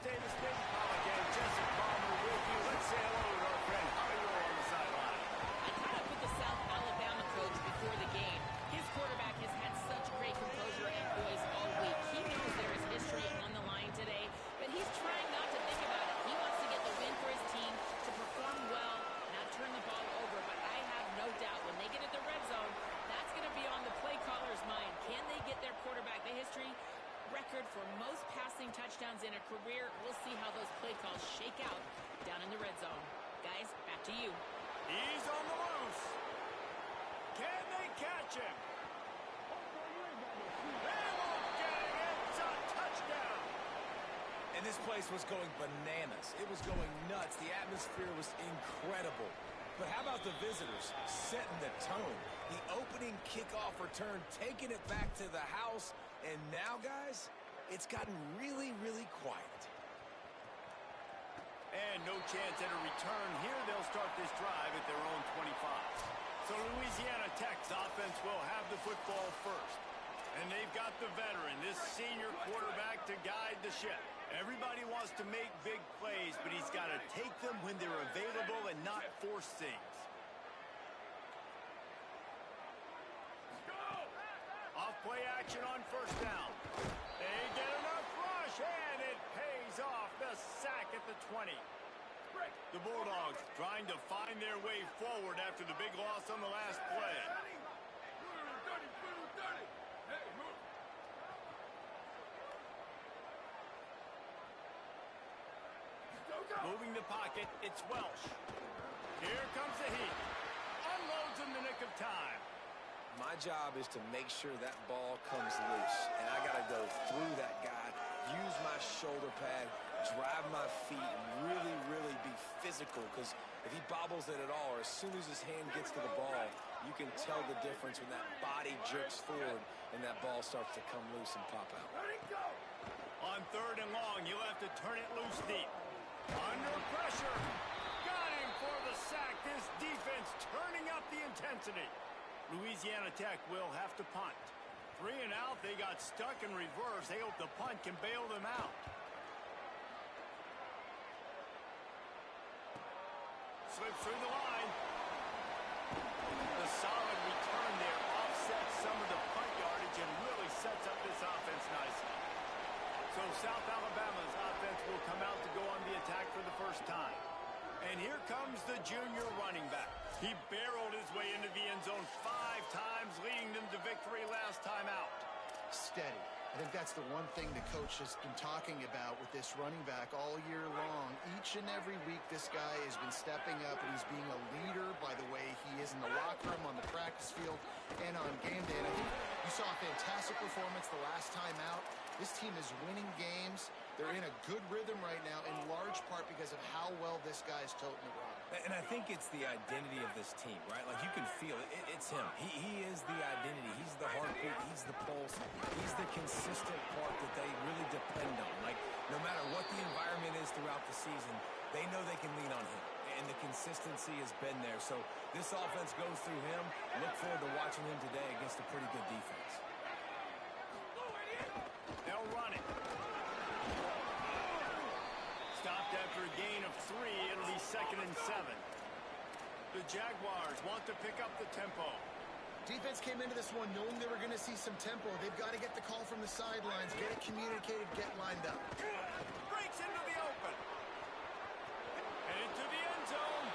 stay the state. Again, Jesse Palmer with you. Let's say hello to our friend Mario on the sideline. I caught up with the South Alabama coach before the game. His quarterback has had such great composure and poise all week. He knows there is history on the line today, but he's trying not to think about it. He wants to get the win for his team, to perform well, not turn the ball over. But I have no doubt when they get at the red zone, that's going to be on the play caller's mind. Can they get their quarterback the history record for most passing touchdowns in a career? We'll see how those play calls shake out down in the red zone. Guys, back to you. He's on the loose. Can they catch him? They won't get him. It's a touchdown. And this place was going bananas. It was going nuts. The atmosphere was incredible. But how about the visitors setting the tone? The opening kickoff return, taking it back to the house. And now, guys, it's gotten really, really quiet. And no chance at a return here. They'll start this drive at their own 25. So Louisiana Tech's offense will have the football first. And they've got the veteran, this senior quarterback, to guide the ship. Everybody wants to make big plays, but he's got to take them when they're available and not force things. Off play action on first down. They get enough rush, and it pays off. The sack at the 20. The Bulldogs trying to find their way forward after the big loss on the last play. Moving the pocket, it's Welsh. Here comes the heat. Unloads in the nick of time. My job is to make sure that ball comes loose, and I got to go through that guy, use my shoulder pad, drive my feet, and really, really be physical, because if he bobbles it at all, or as soon as his hand gets to the ball, you can tell the difference when that body jerks forward and that ball starts to come loose and pop out. On third and long, you'll have to turn it loose deep. Under pressure. Got him for the sack. This defense turning up the intensity. Louisiana Tech will have to punt. 3 and out. They got stuck in reverse. They hope the punt can bail them out. Slips through the line. The solid return there offsets some of the punt yardage and really sets up this offense nicely. So South Alabama's offense will come out to go on the attack for the first time. And here comes the junior running back. He barreled his way into the end zone 5 times, leading them to victory last time out. Steady. I think that's the one thing the coach has been talking about with this running back all year long. Each and every week, this guy has been stepping up, and he's being a leader by the way he is in the locker room, on the practice field, and on game day. And I think you saw a fantastic performance the last time out. This team is winning games. They're in a good rhythm right now, in large part because of how well this guy's toting the rock. And I think it's the identity of this team, right? Like, you can feel it. It's him. He is the identity. He's the heartbeat. He's the pulse. He's the consistent part that they really depend on. Like, no matter what the environment is throughout the season, they know they can lean on him. And the consistency has been there. So this offense goes through him. Look forward to watching him today against a pretty good defense. They'll run it. Stopped after a gain of 3. It'll be 2nd and 7. The Jaguars want to pick up the tempo. Defense came into this one knowing they were going to see some tempo. They've got to get the call from the sidelines, get it communicated, get lined up. Breaks into the open. And into the end zone.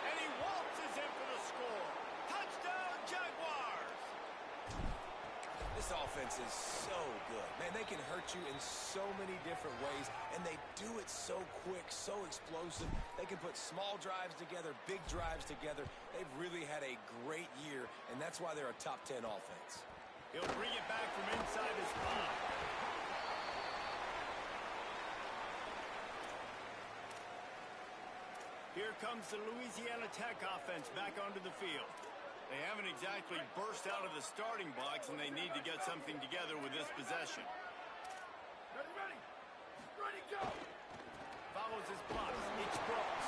And he waltzes in for the score. Touchdown, Jaguars! This offense is so good. Man, they can hurt you in so many different ways, and they do it so quick, so explosive. They can put small drives together, big drives together. They've really had a great year, and that's why they're a top 10 offense. He'll bring it back from inside his 5. Here comes the Louisiana Tech offense back onto the field. They haven't exactly burst out of the starting blocks, and they need to get something together with this possession. Ready, go! Follows his blocks. It's Brooks.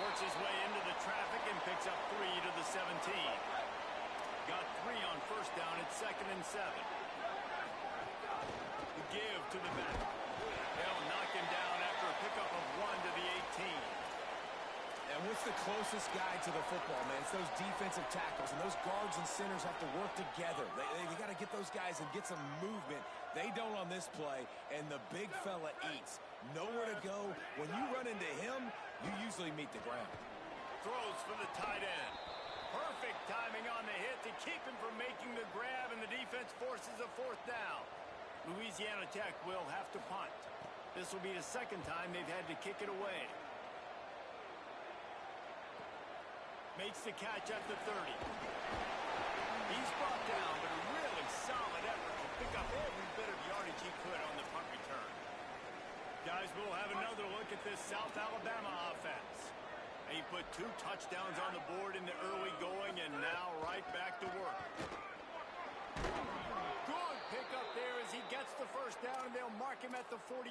Works his way into the traffic and picks up 3 to the 17. Got 3 on first down. It's 2nd and 7. The give to the back. They'll knock him down after a pickup of 1 to the 18. And what's the closest guy to the football, man? It's those defensive tackles, and those guards and centers have to work together. They got to get those guys and get some movement. They don't on this play, and the big fella eats. Nowhere to go. When you run into him, you usually meet the ground. Throws for the tight end. Perfect timing on the hit to keep him from making the grab, and the defense forces a 4th down. Louisiana Tech will have to punt. This will be the 2nd time they've had to kick it away. Makes the catch at the 30. He's brought down, but a really solid effort to pick up every bit of yardage he could on the punt return. Guys, we'll have another look at this South Alabama offense. He put 2 touchdowns on the board in the early going, and now right back to work. Good pickup there as he gets the 1st down, and they'll mark him at the 48.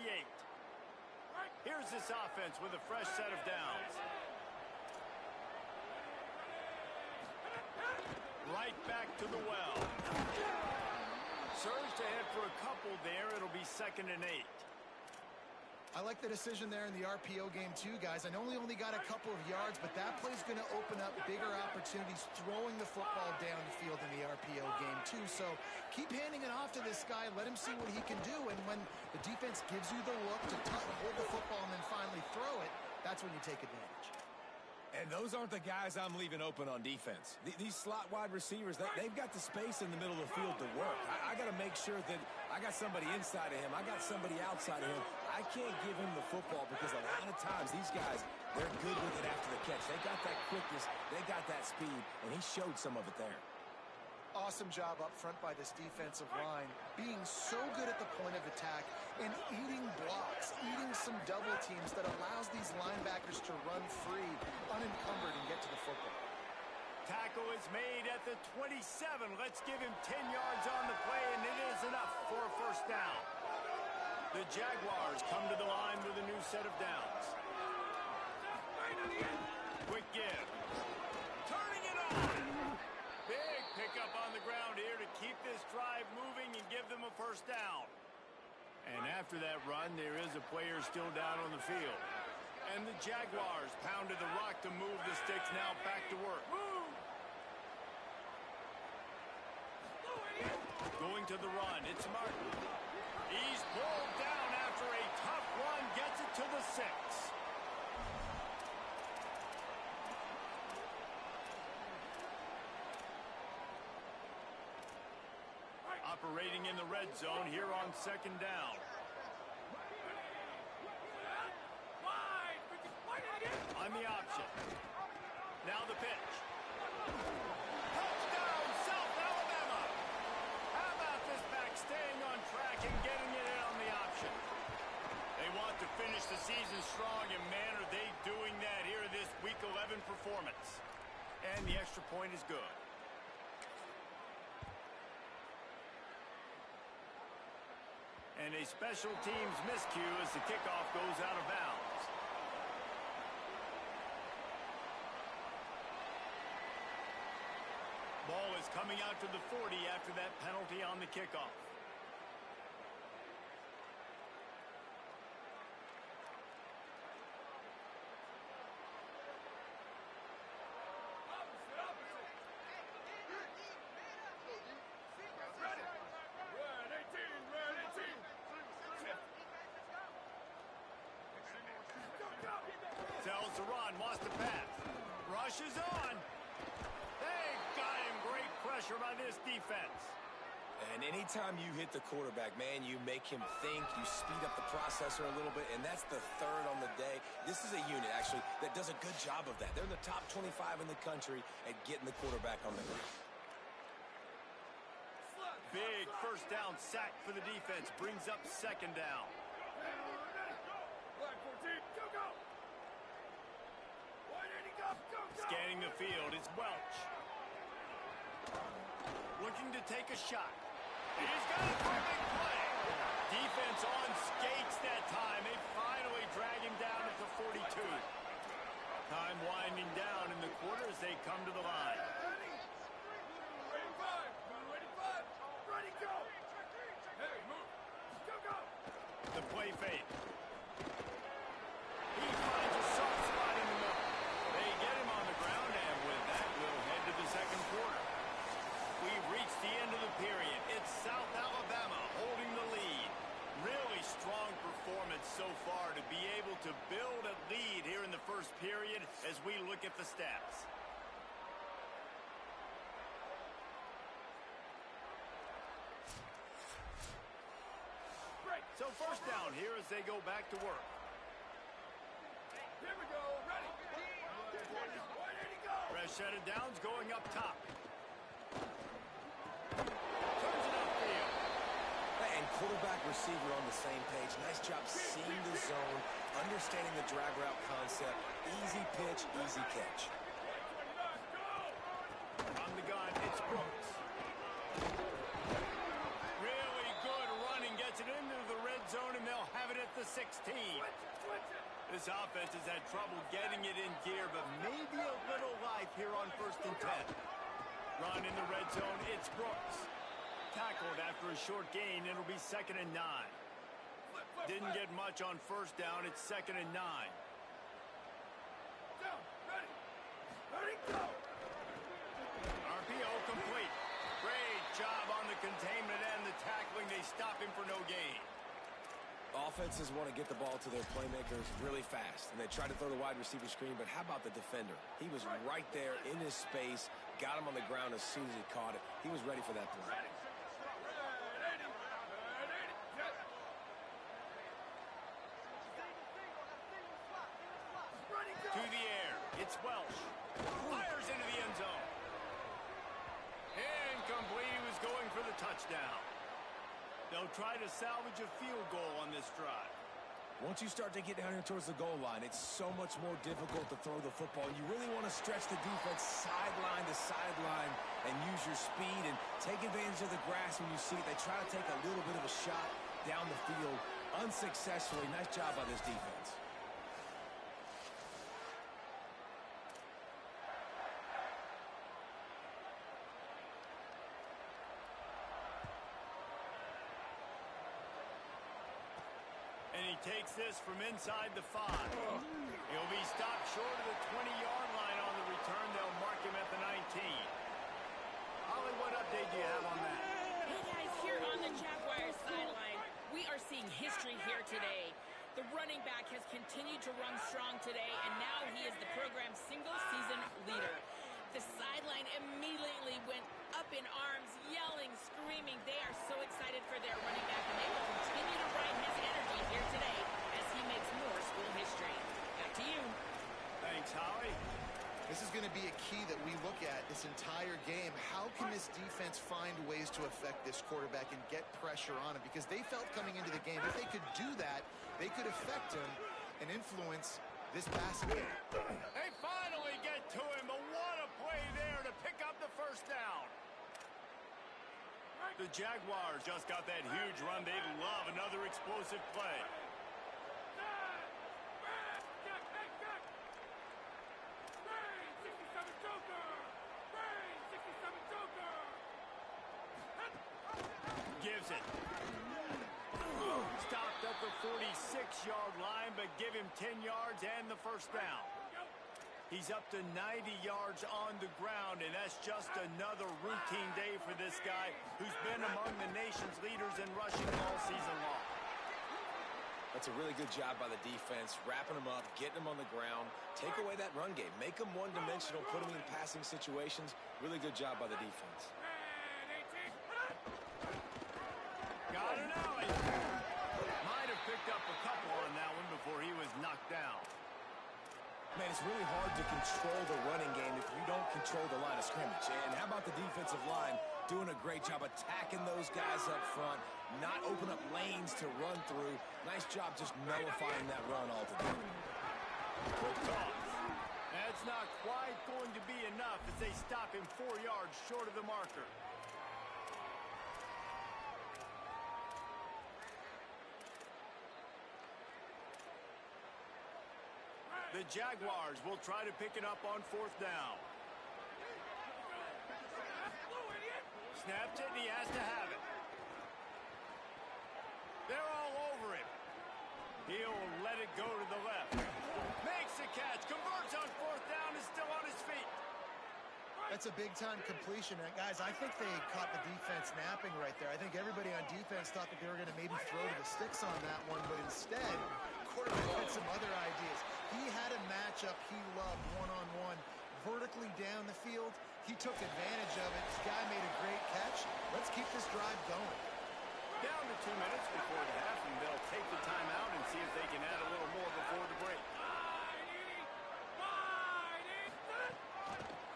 Here's this offense with a fresh set of downs. Right back to the well. Surged ahead for a couple there. It'll be 2nd and 8. I like the decision there in the RPO game too, guys. I know he only got a couple of yards, but that play's going to open up bigger opportunities throwing the football down the field in the RPO game too. So keep handing it off to this guy. Let him see what he can do. And when the defense gives you the look to hold the football and then finally throw it, that's when you take advantage. And those aren't the guys I'm leaving open on defense. These slot wide receivers, they've got the space in the middle of the field to work. I got to make sure that I got somebody inside of him. I got somebody outside of him. I can't give him the football because a lot of times these guys, they're good with it after the catch. They got that quickness. They got that speed, and he showed some of it there. Awesome job up front by this defensive line, being so good at the point of attack and eating blocks, eating some double teams that allows these linebackers to run free, unencumbered, and get to the football. Tackle is made at the 27. Let's give him 10 yards on the play, and it is enough for a 1st down. The Jaguars come to the line with a new set of downs. Quick give. Turning it on. Big pickup on the ground here to keep this drive moving and give them a 1st down. And after that run, there is a player still down on the field. And the Jaguars pounded the rock to move the sticks, now back to work. Going to the run, it's Martin. He's pulled down after a tough run, gets it to the 6. Operating in the red zone here on 2nd down. On the option. Now the pitch. Touchdown, South Alabama! How about this back staying on track and getting it in on the option? They want to finish the season strong, and man, are they doing that here in this Week 11 performance. And the extra point is good. And a special teams miscue as the kickoff goes out of bounds. Ball is coming out to the 40 after that penalty on the kickoff. Tells to run, wants to pass. Rushes on. They got him. Great pressure by this defense. And anytime you hit the quarterback, man, you make him think, you speed up the processor a little bit, and that's the 3rd on the day. This is a unit, actually, that does a good job of that. They're in the top 25 in the country at getting the quarterback on the ground. Big 1st down sack for the defense. Brings up 2nd down. Scanning the field, it's Welch. Looking to take a shot. And he's got a perfect play. Defense on skates that time. They finally drag him down at the 42. Time winding down in the quarter as they come to the line. The play fake. the steps. So first down here as they go back to work. Here we go. Ready. Fresh set of downs going up top. Turns it upfield. And quarterback receiver on the same page. Nice job seeing the zone, understanding the drag route concept. Easy pitch, easy catch. On the gun, it's Brooks. Really good running, gets it into the red zone, and they'll have it at the 16. This offense has had trouble getting it in gear, but maybe a little life here on 1st and 10. Run in the red zone, it's Brooks. Tackled after a short gain, it'll be 2nd and 9. Didn't get much on 1st down, it's 2nd and 9. Ready, go! RPO complete. Great job on the containment and the tackling. They stop him for no gain. Offenses want to get the ball to their playmakers really fast, and they try to throw the wide receiver screen, but how about the defender? He was right there in his space, got him on the ground as soon as he caught it. He was ready for that play. To the air, it's Welsh. Fires into the end zone. Incomplete, he was going for the touchdown. They'll try to salvage a field goal on this drive. Once you start to get down here towards the goal line, it's so much more difficult to throw the football. You really want to stretch the defense sideline to sideline and use your speed and take advantage of the grass when you see it. They try to take a little bit of a shot down the field unsuccessfully. Nice job by this defense. And he takes this from inside the 5. He'll be stopped short of the 20-yard line on the return. They'll mark him at the 19. Holly, what update do you have on that? Hey, guys, here on the Jaguars sideline, we are seeing history here today. The running back has continued to run strong today, and now he is the program's single-season leader. The sideline immediately went up in arms, yelling, screaming. They are so excited for their running back, and they will continue to ride his energy here today as he makes more school history. Back to you. Thanks, Holly. This is going to be a key that we look at this entire game. How can this defense find ways to affect this quarterback and get pressure on him? Because they felt coming into the game, if they could do that, they could affect him and influence this passing game. They finally get to him, but what a play there to pick up the 1st down. The Jaguars just got that huge run. They'd love another explosive play. Gives it. Stopped at the 46-yard line, but give him 10 yards and the 1st down. He's up to 90 yards on the ground, and that's just another routine day for this guy who's been among the nation's leaders in rushing all season long. That's a really good job by the defense, wrapping him up, getting him on the ground, take away that run game, make him one-dimensional, put him in passing situations. Really good job by the defense. Got it out. Might have picked up a couple on that one before he was knocked down. Man, it's really hard to control the running game if you don't control the line of scrimmage. And how about the defensive line doing a great job attacking those guys up front, not open up lanes to run through. Nice job just nullifying that run altogether. Quick toss. That's not quite going to be enough as they stop him 4 yards short of the marker. The Jaguars will try to pick it up on 4th down. Snaps it, and he has to have it. They're all over him. He'll let it go to the left. Makes the catch, converts on 4th down, is still on his feet. That's a big-time completion. And guys, I think they caught the defense napping right there. I think everybody on defense thought that they were going to maybe throw to the sticks on that one, but instead, quarterback had some other ideas. He had a matchup he loved one-on-one, vertically down the field. He took advantage of it. This guy made a great catch. Let's keep this drive going. Down to 2 minutes before the half, and they'll take the timeout and see if they can add a little more before the break.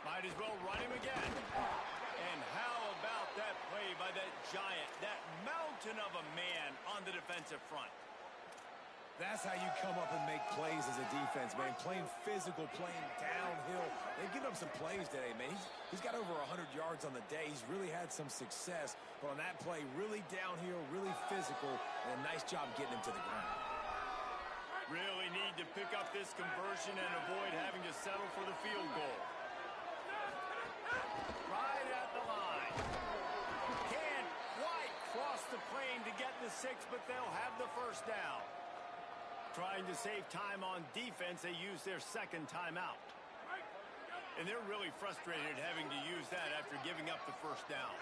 Might as well run him again. And how about that play by that giant, that mountain of a man on the defensive front? That's how you come up and make plays as a defense, man. Playing physical, playing downhill. They've given up some plays today, man. He's got over 100 yards on the day. He's really had some success. But on that play, really downhill, really physical, and a nice job getting him to the ground. Really need to pick up this conversion and avoid having to settle for the field goal. Right at the line. Can't quite cross the plane to get the 6, but they'll have the first down. Trying to save time on defense, they use their second timeout. And they're really frustrated having to use that after giving up the first down.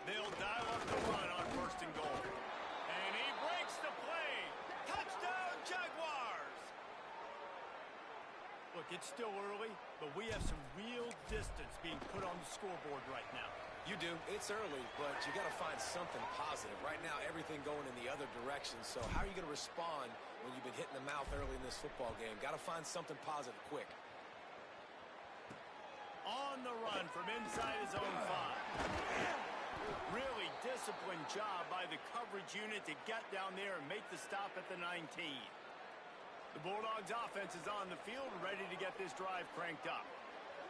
They'll dial up the run on 1st and goal. And he breaks the play. Touchdown, Jaguars! Look, it's still early, but we have some real distance being put on the scoreboard right now. You do. It's early, but you got to find something positive. Right now, everything going in the other direction. So how are you going to respond when you've been hit in the mouth early in this football game? Got to find something positive quick. On the run from inside his own 5. Really disciplined job by the coverage unit to get down there and make the stop at the 19. The Bulldogs offense is on the field, ready to get this drive cranked up.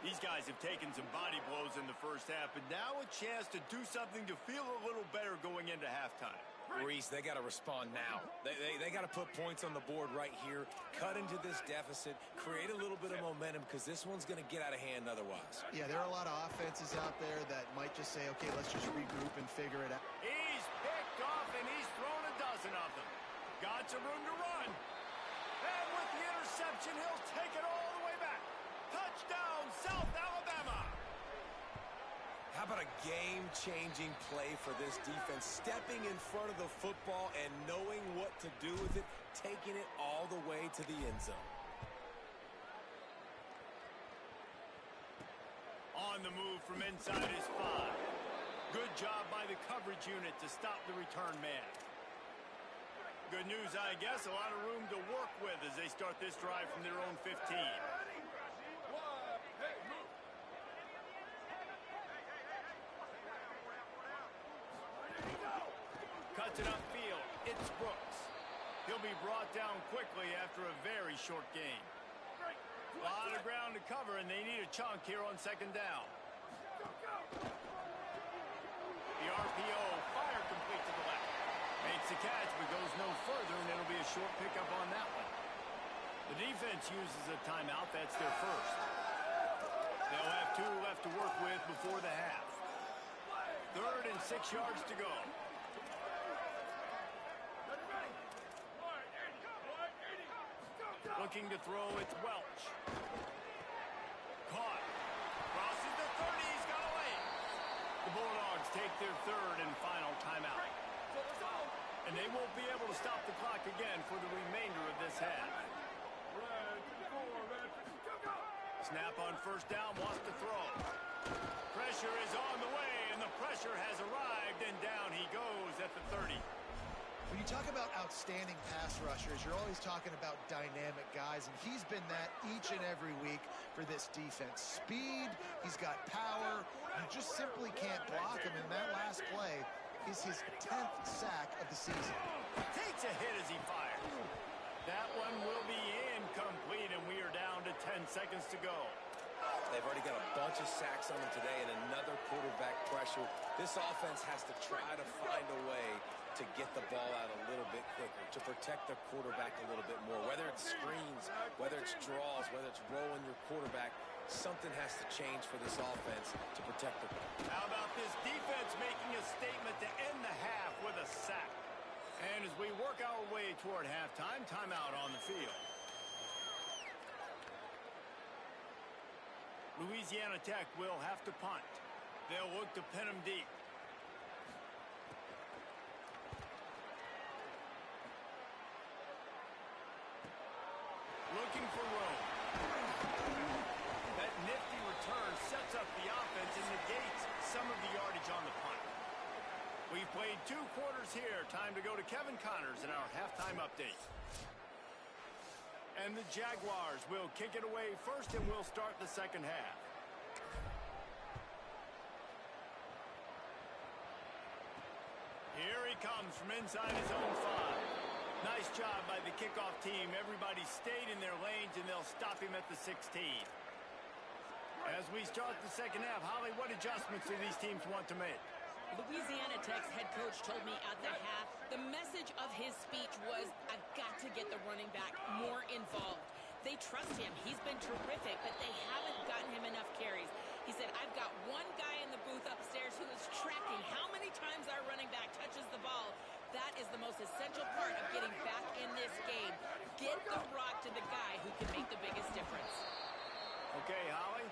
These guys have taken some body blows in the first half, but now a chance to do something to feel a little better going into halftime. Reese, they got to respond now. They got to put points on the board right here, cut into this deficit, create a little bit of momentum, because this one's going to get out of hand otherwise. Yeah, there are a lot of offenses out there that might just say, okay, let's just regroup and figure it out. He's picked off, and he's thrown a dozen of them. Got some room to run. And with the interception, he'll take it all the way back. Touchdown, South Alabama. How about a game-changing play for this defense? Stepping in front of the football and knowing what to do with it, taking it all the way to the end zone. On the move from inside his 5. Good job by the coverage unit to stop the return man. Good news, I guess, a lot of room to work with as they start this drive from their own 15. Cuts it upfield. It's Brooks. He'll be brought down quickly after a very short gain. A lot of ground to cover, and they need a chunk here on 2nd down. The RPO, fire complete to the left. Makes the catch, but goes no further, and it'll be a short pickup on that one. The defense uses a timeout. That's their first. They'll have 2 left to work with before the half. 3rd and 6 yards to go. Looking to throw, it's Welch. Caught. Crosses the 30, he's got away. The Bulldogs take their 3rd and final timeout. And they won't be able to stop the clock again for the remainder of this half. Snap on 1st down, wants to throw. Pressure is on the way, and the pressure has arrived, and down he goes at the 30. When you talk about outstanding pass rushers, you're always talking about dynamic guys, and he's been that each and every week for this defense. Speed, he's got power, you just simply can't block him, and that last play is his 10th sack of the season. Takes a hit as he fires. That one will be incomplete, and we are down to 10 seconds to go. They've already got a bunch of sacks on them today and another quarterback pressure. This offense has to try to find a way to get the ball out a little bit quicker, to protect their quarterback a little bit more. Whether it's screens, whether it's draws, whether it's rolling your quarterback, something has to change for this offense to protect the ball. How about this defense making a statement to end the half with a sack? And as we work our way toward halftime, timeout on the field. Louisiana Tech will have to punt. They'll look to pin them deep. is here. Time to go to Kevin Connors in our halftime update. And the Jaguars will kick it away first, and we'll start the second half. Here he comes from inside his own 5. Nice job by the kickoff team. Everybody stayed in their lanes, and they'll stop him at the 16. As we start the second half, Holly, what adjustments do these teams want to make? Louisiana Tech's head coach told me at the half, the message of his speech was, I've got to get the running back more involved. They trust him. He's been terrific, but they haven't gotten him enough carries. He said, I've got one guy in the booth upstairs who is tracking how many times our running back touches the ball. That is the most essential part of getting back in this game. Get the rock to the guy who can make the biggest difference. Okay, Holly.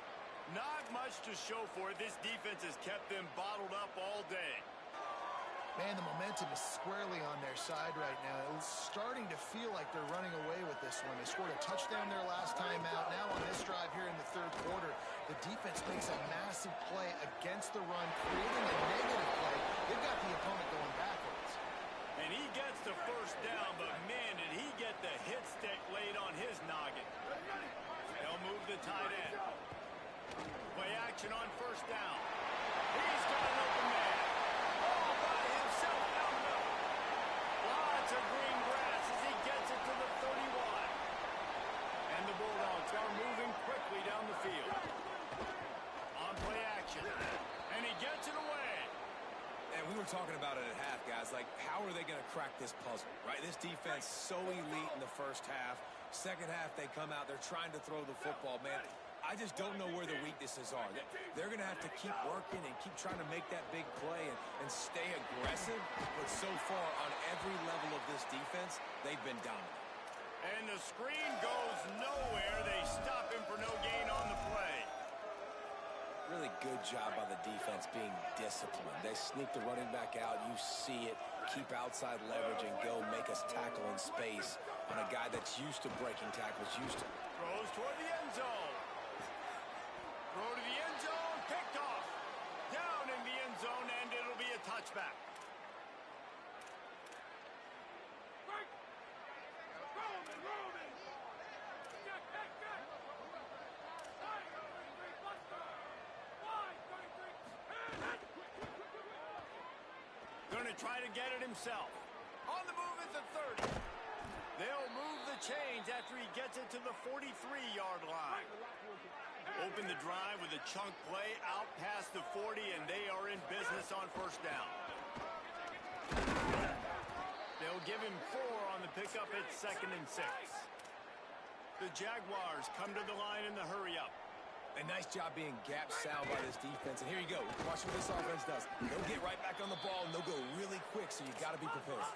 Not much to show for it. This defense has kept them bottled up all day. Man, the momentum is squarely on their side right now. It's starting to feel like they're running away with this one. They scored a touchdown their last time out. Now on this drive here in the third quarter, the defense makes a massive play against the run, creating a negative play. They've got the opponent going backwards. And he gets the first down, but man, did he get the hit stick laid on his noggin. They'll move the tight end. Play action on first down. He's got an open man. All by himself down the middle. Lots of green grass as he gets it to the 31. And the Bulldogs are moving quickly down the field. On play action. And he gets it away. And we were talking about it at half, guys. Like, how are they going to crack this puzzle, right? This defense so elite in the first half. Second half, they come out. They're trying to throw the football, man. I just don't know where the weaknesses are. They're going to have to keep working and keep trying to make that big play and stay aggressive. But so far, on every level of this defense, they've been dominant. And the screen goes nowhere. They stop him for no gain on the play. Really good job by the defense being disciplined. They sneak the running back out. You see it. Keep outside leverage and go make us tackle in space on a guy that's used to breaking tackles, used to. Throws toward the end zone. Throw to the end zone. Picked off. Down in the end zone, and it'll be a touchback. Going to try to get it himself. On the move at the 30. They'll move the chains after he gets it to the 43-yard line. Open the drive with a chunk play out past the 40, and they are in business on first down. They'll give him 4 on the pickup at 2nd and 6. The Jaguars come to the line in the hurry-up. A nice job being gap sound by this defense. And here you go. Watch what this offense does. They'll get right back on the ball, and they'll go really quick, so you got to be prepared.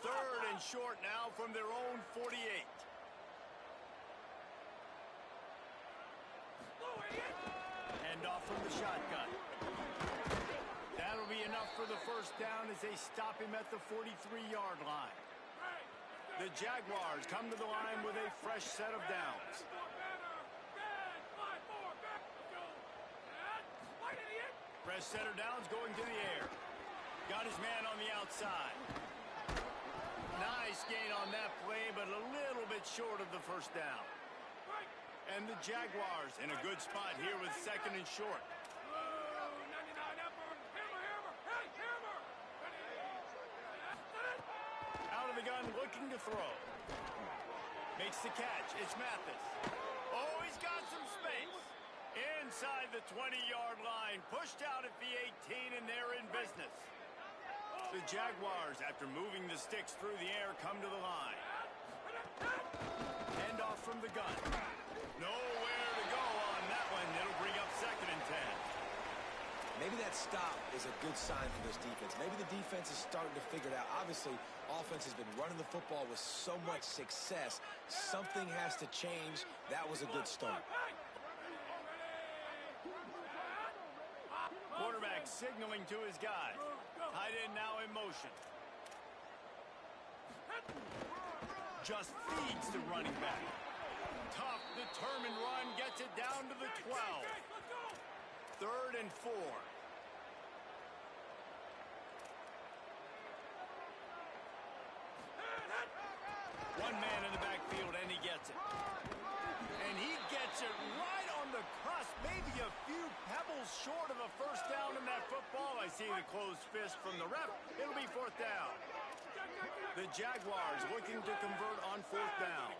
3rd and short now from their own 48. Hand off from the shotgun. That'll be enough for the first down as they stop him at the 43-yard line. The Jaguars come to the line with a fresh set of downs. Fresh set of downs going to the air. Got his man on the outside. Nice gain on that play, but a little bit short of the first down. And the Jaguars in a good spot here with 2nd and short. Out of the gun, looking to throw. Makes the catch. It's Mathis. Oh, he's got some space. Inside the 20-yard line. Pushed out at the 18, and they're in business. The Jaguars, after moving the sticks through the air, come to the line. Hand off from the gun. Nowhere to go on that one. It'll bring up 2nd and 10. Maybe that stop is a good sign for this defense. Maybe the defense is starting to figure it out. Obviously, offense has been running the football with so much success. Something has to change. That was a good start. Quarterback signaling to his guys. Tight end now in motion. Just feeds the running back. Tough, determined run. Gets it down to the 12. 3rd and 4. see the closed fist from the ref. It'll be fourth down. The Jaguars looking to convert on fourth down.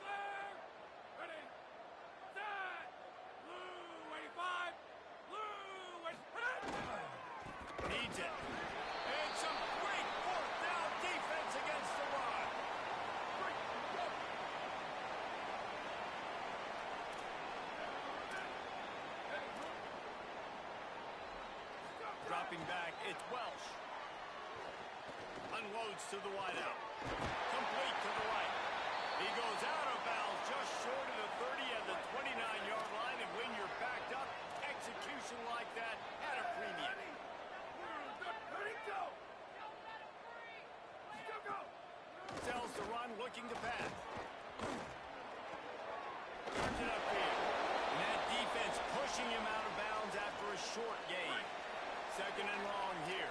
Ready, set, blue 85, blue 85. Needs it. And some great fourth down defense against the run. Dropping back, it's Welsh. Unloads to the wideout. Complete to the right. He goes out of bounds just short of the 30 at the 29-yard line, and when you're backed up, execution like that at a premium. Ready, go. Go. Sells the run, looking to pass. Turns it upfield. And that defense pushing him out of bounds after a short gain. Second and long here.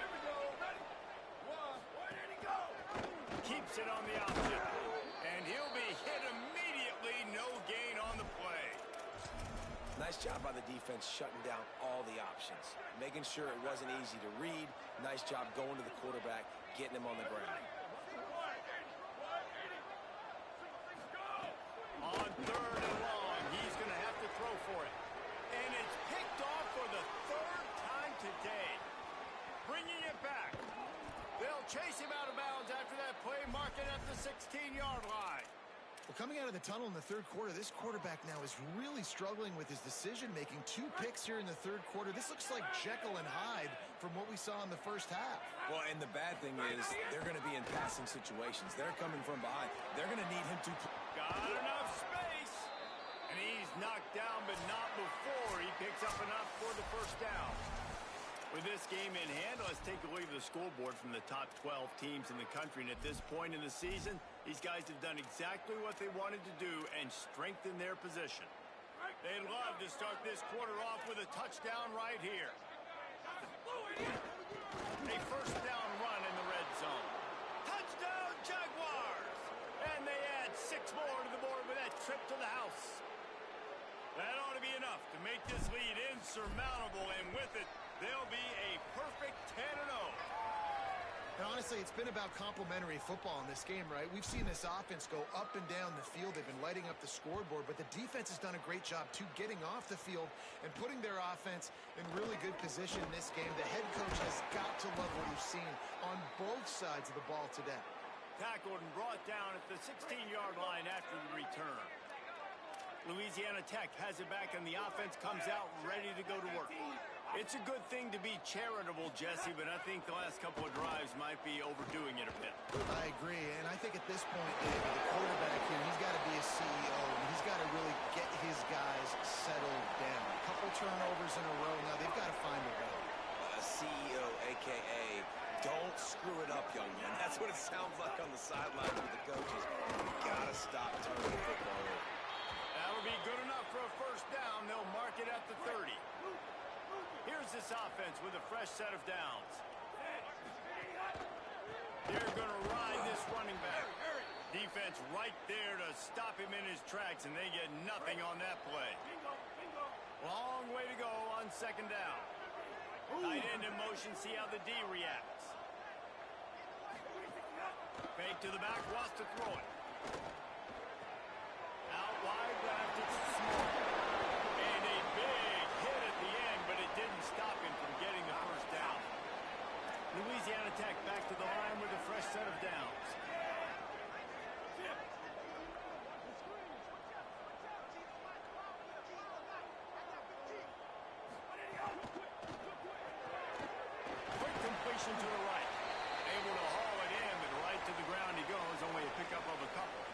Here we go. Ready. One. Where did he go? Keeps it on the option. And he'll be hit immediately. No gain on the play. Nice job by the defense shutting down all the options, making sure it wasn't easy to read. Nice job going to the quarterback, getting him on the ground. On third and long, he's going to have to throw for it. And it's picked off for the third time today. Bringing it back. They'll chase him out of bounds after that play, marking at the 16-yard line. Well, coming out of the tunnel in the third quarter, this quarterback now is really struggling with his decision-making. 2 picks here in the third quarter. This looks like Jekyll and Hyde from what we saw in the first half. Well, and the bad thing is they're going to be in passing situations. They're coming from behind. They're going to need him to... Got enough space. And he's knocked down, but not before he picks up enough for the first down. With this game in hand, let's take a look at the scoreboard from the top 12 teams in the country. And at this point in the season, these guys have done exactly what they wanted to do and strengthen their position. They'd love to start this quarter off with a touchdown right here. A first down run in the red zone. Touchdown, Jaguars! And they add 6 more to the board with that trip to the house. That ought to be enough to make this lead insurmountable, and with it, they'll be a perfect 10-0. And honestly, it's been about complementary football in this game, right? We've seen this offense go up and down the field. They've been lighting up the scoreboard, but the defense has done a great job, too, getting off the field and putting their offense in really good position in this game. The head coach has got to love what he's seen on both sides of the ball today. Tackled and brought down at the 16-yard line after the return. Louisiana Tech has it back, and the offense comes out ready to go to work. It's a good thing to be charitable, Jesse, but I think the last couple of drives might be overdoing it a bit. I agree, and I think at this point, David, the quarterback here, he's got to be a CEO, and he's got to really get his guys settled down. A couple turnovers in a row. Now they've got to find a way. CEO, a.k.a. don't screw it up, young man. That's what it sounds like on the sidelines with the coaches. You've got to stop turning the football over. That'll be good enough for a first down. They'll mark it at the 30. Here's this offense with a fresh set of downs. They're going to ride this running back. Defense right there to stop him in his tracks, and they get nothing on that play. Long way to go on second down. Tight end in motion, see how the D reacts. Fake to the back, wants to throw it. Out wide left, it's small. And a big hit at the end, but it didn't stop him from getting the first down. Louisiana Tech back to the line with a fresh set of downs. Quick completion to the right. Able to haul it in, but right to the ground he goes. Only a pickup of a couple.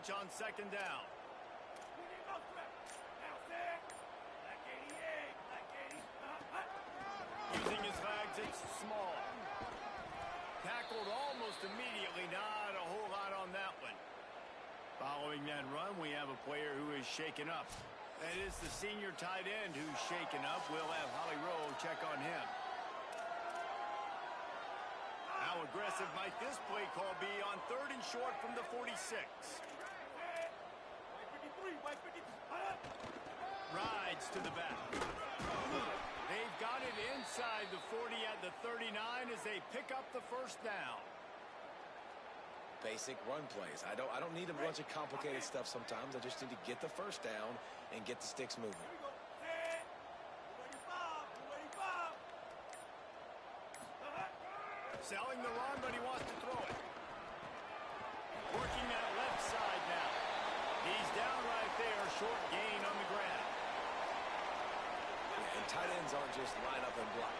bunch on second down. Using his legs, it's Small. Tackled almost immediately. Not a whole lot on that one. Following that run, we have a player who is shaken up. That is the senior tight end who's shaken up. We'll have Holly Rowe check on him. How aggressive might this play call be on 3rd and short from the 46? Rides to the back. They've got it inside the 40 at the 39 as they pick up the first down. Basic run plays. I don't need a bunch of complicated stuff sometimes. I just need to get the first down and get the sticks moving. Selling the run, but he wants to throw it. Working that left side now. He's down right there, short gain on the ground. And tight ends aren't just line up and block.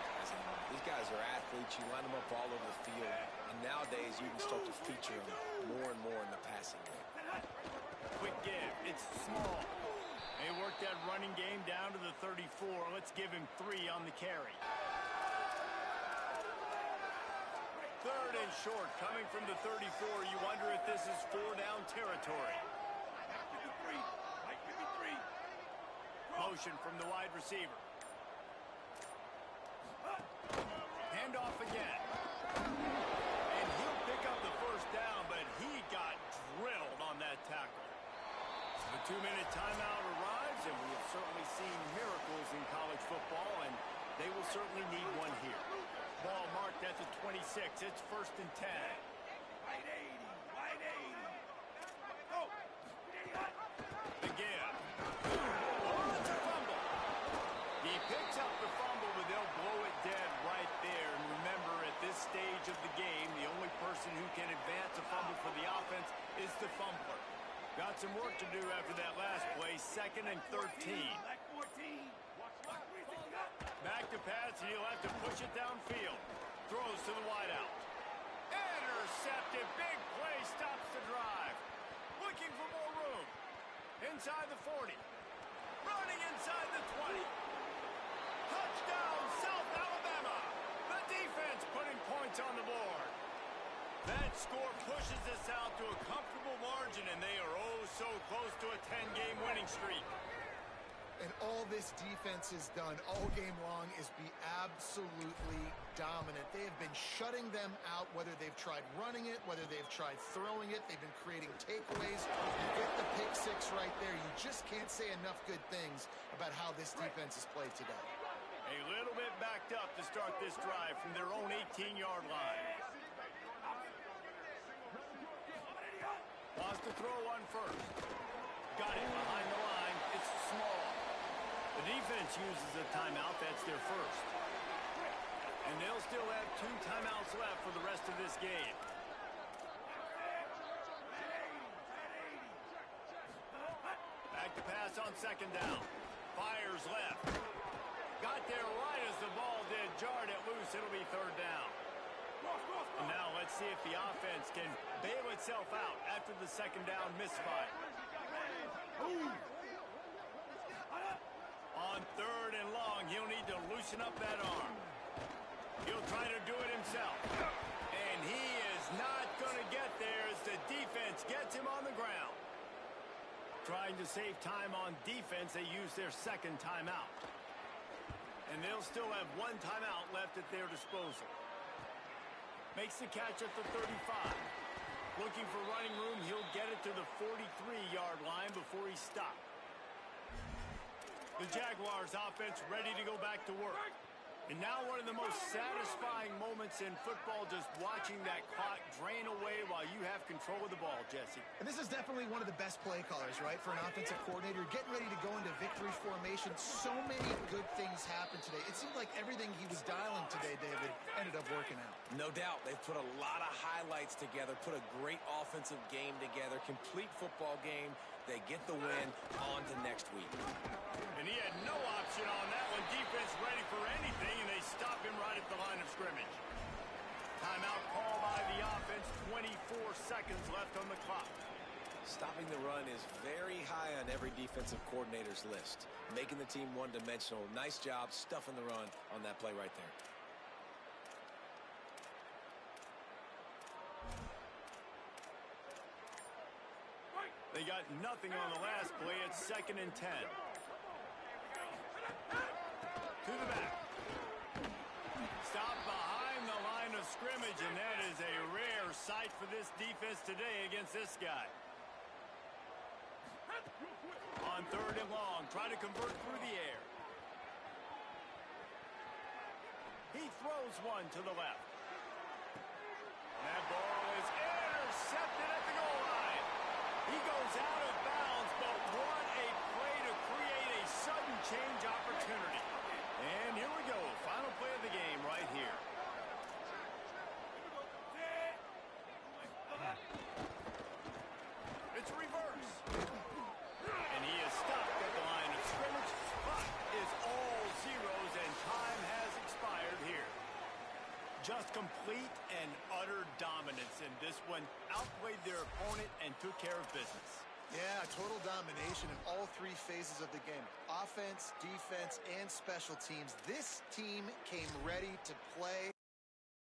These guys are athletes. You line them up all over the field. And nowadays, you can start to feature them more and more in the passing game. Quick give. It's Small. They work that running game down to the 34. Let's give him 3 on the carry. 3rd and short coming from the 34. You wonder if this is 4-down territory. Motion from the wide receiver. Handoff again. And he'll pick up the first down, but he got drilled on that tackle. The 2-minute timeout arrives, and we have certainly seen miracles in college football, and they will certainly need one here. Ball marked at the 26. It's 1st and 10. Right 80. Right 80. Go. The give. Oh, it's a fumble. He picks up the fumble, but they'll blow it dead right there. And remember, at this stage of the game, the only person who can advance a fumble for the offense is the fumbler. Got some work to do after that last play. 2nd and 13. Like 14. Back to pass, and he'll have to push it downfield. Throws to the wideout. Intercepted. Big play. Stops the drive. Looking for more room. Inside the 40. Running inside the 20. Touchdown, South Alabama. The defense putting points on the board. That score pushes us out to a comfortable margin, and they are oh so close to a 10-game winning streak. And all this defense has done all game long is be absolutely dominant. They have been shutting them out, whether they've tried running it, whether they've tried throwing it. They've been creating takeaways. You get the pick 6 right there. You just can't say enough good things about how this defense has played today. A little bit backed up to start this drive from their own 18-yard line. Wants to throw on first. Got it behind the line. It's Small. The defense uses a timeout. That's their first. And they'll still have 2 timeouts left for the rest of this game. Back to pass on 2nd down. Fires left. Got there right as the ball did. Jarred it loose. It'll be 3rd down. And now let's see if the offense can bail itself out after the 2nd down misfire. On 3rd and long, he'll need to loosen up that arm. He'll try to do it himself. And he is not going to get there as the defense gets him on the ground. Trying to save time on defense, they use their 2nd timeout. And they'll still have 1 timeout left at their disposal. Makes the catch at the 35. Looking for running room, he'll get it to the 43-yard line before he stopped. The Jaguars offense ready to go back to work. And now one of the most satisfying moments in football, just watching that clock drain away while you have control of the ball, Jesse. And this is definitely one of the best play callers, right, for an offensive coordinator. Getting ready to go into victory formation. So many good things happened today. It seemed like everything he was dialing today, David, ended up working out. No doubt. They've put a lot of highlights together, put a great offensive game together, complete football game. They get the win. On to next week. And he had no option on that one. Defense ready for anything, and they stop him right at the line of scrimmage. Timeout call by the offense. 24 seconds left on the clock. Stopping the run is very high on every defensive coordinator's list. Making the team one-dimensional. Nice job stuffing the run on that play right there. They got nothing on the last play. It's 2nd and 10. To the back. Stop behind the line of scrimmage, and that is a rare sight for this defense today against this guy. On 3rd and long, trying to convert through the air. He throws one to the left. That ball is intercepted at the goal line. He goes out of bounds, but what a play to create a sudden change opportunity. And here we go. Final play of the game right here. It's reverse. And he is stopped at the line of scrimmage. Clock is all zeros, and time has expired here. Just complete and utter dominance in this one. Outplayed their opponent and took care of business. Yeah, total domination in all 3 phases of the game. Offense, defense, and special teams. This team came ready to play.